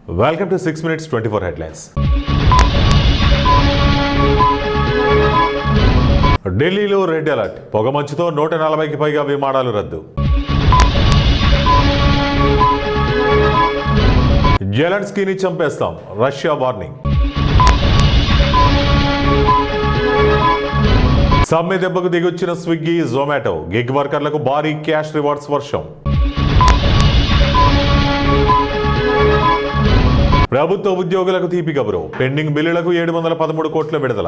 Welcome to 6 Minutes 24 Headlines. ఢిల్లీలో red alert, పొగమంచుతో 140కి పైగా విమానాలు రద్దు. జెలెన్స్కీని చంపేస్తాం, రష్యా వార్నింగ్. సమ్మె దెబ్బకు దిగొచ్చిన స్విగ్గీ, జొమాటో, గిగ్ వర్కర్లకు భారీ క్యాష్ రివార్డ్స్ వర్షం. ప్రభుత్వ ఉద్యోగులకు తీపి కబురు, పెండింగ్ బిల్లులకు 713 కోట్ల విడుదల.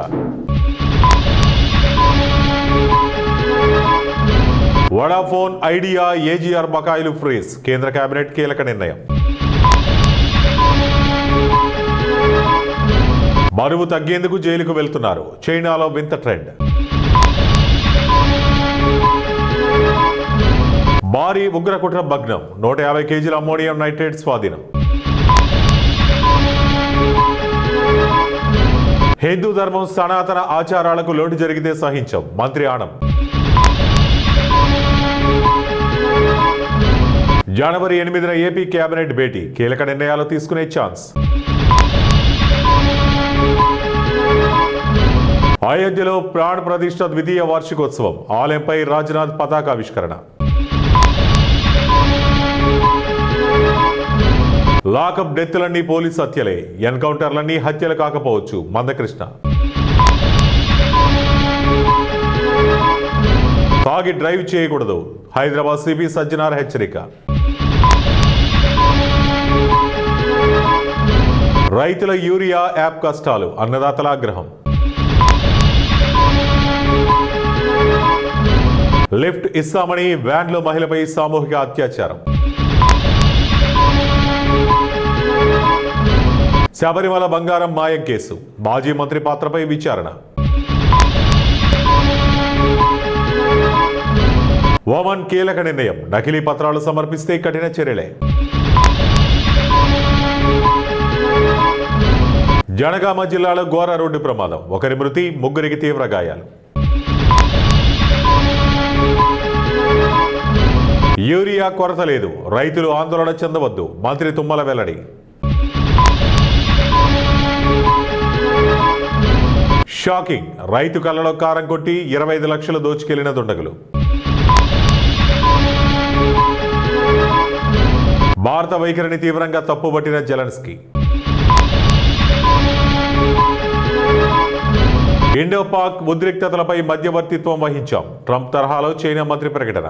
వడాఫోన్, ఐడియా, ఏజీఆర్ బకాయిలు ఫ్రీజ్, కేంద్ర కేబినెట్ కీలక నిర్ణయం. బరువు తగ్గేందుకు జైలుకు వెళ్తున్నారు, చైనాలో వింత ట్రెండ్. భారీ ఉగ్రకుట్ర భగ్నం, 150 కేజీల అమ్మోనియం నైట్రేట్ స్వాధీనం. హిందూ ధర్మం సనాతన ఆచారాలకు లోటు జరిగితే సహించం, మంత్రి ఆనం. జనవరి 8న ఏపీ కేబినెట్ భేటీ, కీలక నిర్ణయాలు తీసుకునే ఛాన్స్. అయోధ్యలో ప్రాణ ప్రతిష్ఠ ద్వితీయ వార్షికోత్సవం, ఆలయంపై రాజ్నాథ్ పతాకావిష్కరణ. లాకప్ డెత్లన్నీ పోలీసు హత్యలే, ఎన్కౌంటర్లన్నీ హత్యలు కాకపోవచ్చు, మందకృష్ణ. తాగి డ్రైవ్ చేయకూడదు, హైదరాబాద్ సిపి సజ్జనార్ హెచ్చరిక. రైతుల యూరియా యాప్ కష్టాలు, అన్నదాతల ఆగ్రహం. లిఫ్ట్ ఇస్తామని వ్యాన్లో మహిళపై సామూహిక అత్యాచారం. శబరిమల బంగారం మాయం కేసు, మాజీ మంత్రి పాత్రపై విచారణ. ఓమన్ కీలక నిర్ణయం, నకిలీ పత్రాలు సమర్పిస్తే కఠిన చర్యలే. జనగామ జిల్లాలో ఘోర రోడ్డు ప్రమాదం, ఒకరి మృతి, 3 తీవ్ర గాయాలు. యూరియా కొరత లేదు, రైతులు ఆందోళన చెందవద్దు, మంత్రి తుమ్మల వెల్లడి. షాకింగ్, రైతు కళ్ళలో కారం కొట్టి 25 లక్షలు దోచుకెళ్లిన దుండగులు. భారత వైఖరిని తీవ్రంగా తప్పుబట్టిన జెలెన్స్కీ. ఇండో పాక్ ఉద్రిక్తతలపై మధ్యవర్తిత్వం వహించాం, ట్రంప్ తరహాలో చైనా మంత్రి ప్రకటన.